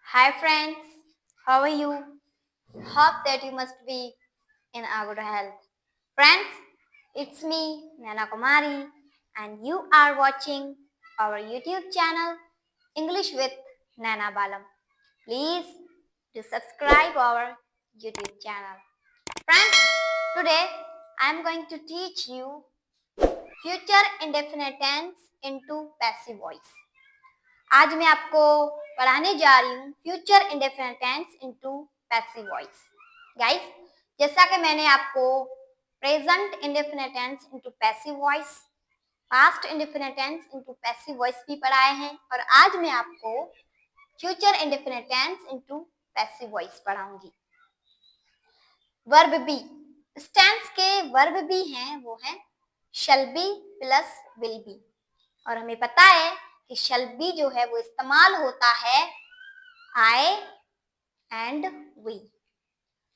Hi friends, how are you? Hope that you must be in a good health. Friends, it's me, Nana Kumari, and you are watching our YouTube channel, English with Nana Balam. Please do subscribe our YouTube channel. Friends, today I am going to teach you future indefinite tense into passive voice. आज मैं आपको पढ़ाने जा रही हूँ future indefinite tense into passive voice. Guys, जैसा कि मैंने आपको present indefinite tense into passive voice, past indefinite tense into passive voice भी पढ़ाए हैं, और आज मैं आपको future indefinite tense into passive voice पढ़ाऊंगी। वर्ब बी, इस टेंस के वर्ब बी हैं वो हैं shall be plus will be, और हमें पता है कि शैल बी जो है वो इस्तेमाल होता है I and we.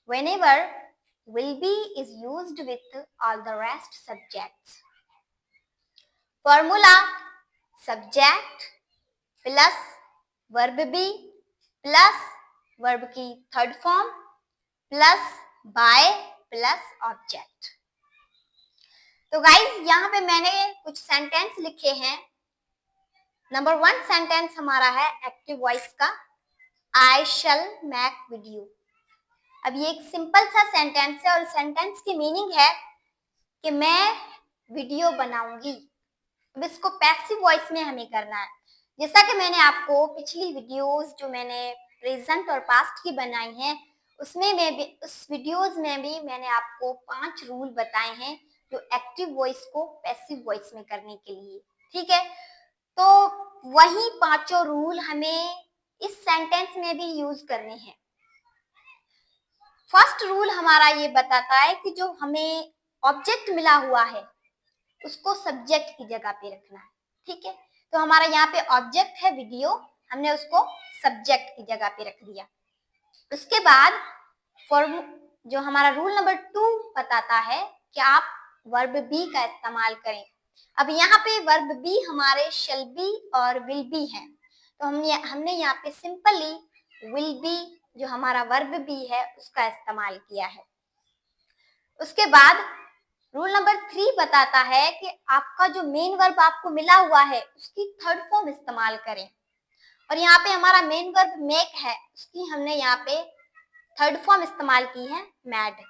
Whenever will be is used with all the rest subjects. Formula subject plus verb be plus verb की third form plus by plus object. तो गाइज यहाँ पे मैंने कुछ सेंटेंस लिखे हैं। नंबर 1 सेंटेंस हमारा है एक्टिव वॉइस का, आई शैल मेक वीडियो। अब ये एक सिंपल सा सेंटेंस है और सेंटेंस की मीनिंग है कि मैं वीडियो बनाऊंगी। अब इसको पैसिव वॉइस में हमें करना है। जैसा कि मैंने आपको पिछली वीडियोस जो मैंने प्रेजेंट और पास्ट की बनाई हैं उसमें मैं भी उस वीडियोस में भी मैंने आपको 5 रूल बताए हैं जो एक्टिव वॉइस को पैसिव वॉइस में करने के लिए। ठीक है, तो वही 5 रूल हमें इस सेंटेंस में भी यूज करने हैं। फर्स्ट रूल हमारा ये बताता है कि जो हमें ऑब्जेक्ट मिला हुआ है उसको सब्जेक्ट की जगह पे रखना है। ठीक है, तो हमारा यहाँ पे ऑब्जेक्ट है वीडियो, हमने उसको सब्जेक्ट की जगह पे रख दिया। उसके बाद जो हमारा रूल नंबर 2 बताता है कि आप वर्ब बी का इस्तेमाल करें। अब यहाँ पे वर्ब बी हमारे शैल बी और विल बी हैं, तो हमने यहाँ पे सिंपली विल बी जो हमारा वर्ब बी है उसका इस्तेमाल किया है। उसके बाद रूल नंबर 3 बताता है कि आपका जो मेन वर्ब आपको मिला हुआ है उसकी थर्ड फॉर्म इस्तेमाल करें, और यहाँ पे हमारा मेन वर्ब मेक है, उसकी हमने यहाँ पे थर्ड फॉर्म इस्तेमाल की है मैड।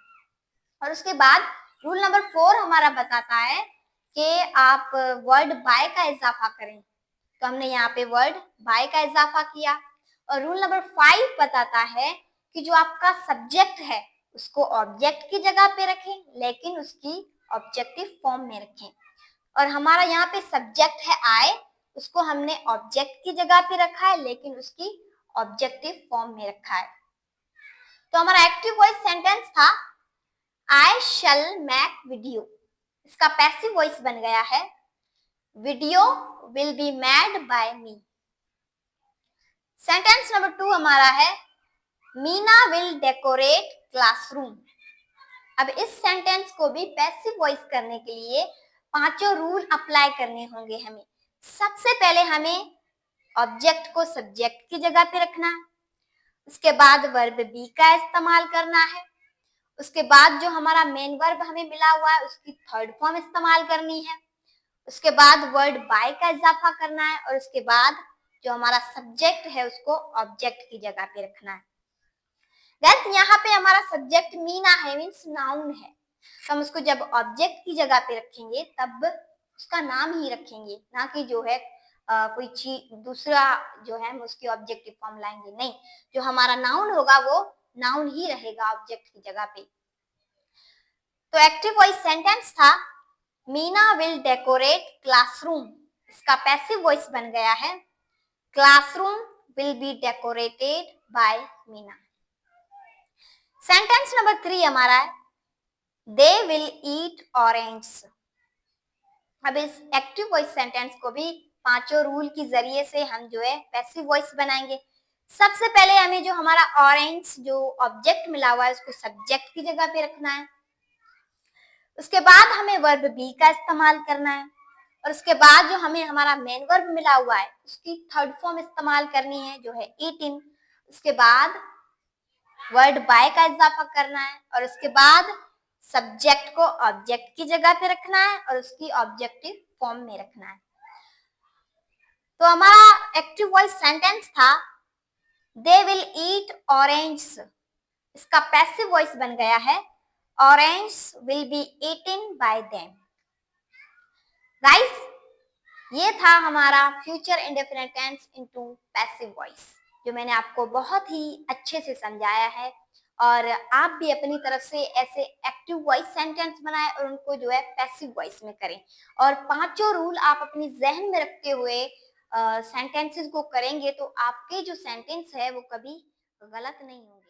और उसके बाद रूल नंबर 4 हमारा बताता है कि आप वर्ड बाय का इजाफा करें, तो हमने यहाँ पे वर्ड बाय का इजाफा किया। और रूल नंबर 5 बताता है कि जो आपका सब्जेक्ट है उसको ऑब्जेक्ट की जगह पे रखें लेकिन उसकी ऑब्जेक्टिव फॉर्म में रखें, और हमारा यहाँ पे सब्जेक्ट है आई, उसको हमने ऑब्जेक्ट की जगह पे रखा है लेकिन उसकी ऑब्जेक्टिव फॉर्म में रखा है। तो हमारा एक्टिव वॉइस सेंटेंस था आई शैल मेक वीडियो, इसका पैसिव वॉइस बन गया है video will be made by me. Sentence number 2 हमारा है मीना विल डेकोरेट क्लासरूम। अब इस सेंटेंस को भी पैसिव वॉइस करने के लिए 5 रूल अप्लाई करने होंगे हमें। सबसे पहले हमें ऑब्जेक्ट को सब्जेक्ट की जगह पे रखना है, उसके बाद वर्ब बी का इस्तेमाल करना है, उसके बाद जो हमारा मेन वर्ब हमें मिला हुआ है उसकी थर्ड फॉर्म इस्तेमाल करनी है, उसके बाद वर्ड बाय का इजाफा करना है, और उसके बाद जो हमारा सब्जेक्ट है उसको ऑब्जेक्ट की जगह पे रखना है। गाइस, यहाँ पे हमारा सब्जेक्ट मीना है, मीन्स नाउन है, तो हम उसको जब ऑब्जेक्ट की जगह पे रखेंगे तब उसका नाम ही रखेंगे, ना कि जो है कोई चीज दूसरा जो है हम उसकी ऑब्जेक्टिव फॉर्म लाएंगे, नहीं, जो हमारा नाउन होगा वो नाउन ही रहेगा ऑब्जेक्ट की जगह पे। तो एक्टिव वॉइस सेंटेंस था मीना विल डेकोरेट क्लासरूम, इसका पैसिव वॉइस बन गया है classroom will be decorated by Meena. Sentence number 3 हमारा है दे विल ईट ऑरेंज। अब इस एक्टिव वॉइस सेंटेंस को भी 5 रूल की जरिए से हम जो है पैसिव वॉइस बनाएंगे। सबसे पहले हमें जो हमारा ऑरेंज जो ऑब्जेक्ट मिला हुआ है उसको सब्जेक्ट की जगह पे रखना है, उसके बाद हमें वर्ब बी का इस्तेमाल करना है, और उसके बाद जो हमें हमारा मेन वर्ब मिला हुआ है उसकी थर्ड फॉर्म इस्तेमाल करनी है जो है ईटिंग। उसके बाद वर्ड बाय का इजाफा करना है और उसके बाद सब्जेक्ट को ऑब्जेक्ट की जगह पे रखना है और उसकी ऑब्जेक्टिव फॉर्म में रखना है। तो हमारा एक्टिव वॉइस सेंटेंस था दे विल ईट ऑरेंज, इसका पैसिव वॉइस बन गया है orange will be eaten by them. Guys, ये था हमारा future indefinite tense into passive voice, जो मैंने आपको बहुत ही अच्छे से समझाया है। और आप भी अपनी तरफ से ऐसे एक्टिव वॉइस सेंटेंस बनाएं और उनको जो है पैसिव वॉइस में करें। और पांचों रूल आप अपनी जहन में रखते हुए सेंटेंसेस को करेंगे तो आपके जो सेंटेंस है वो कभी गलत नहीं होंगे।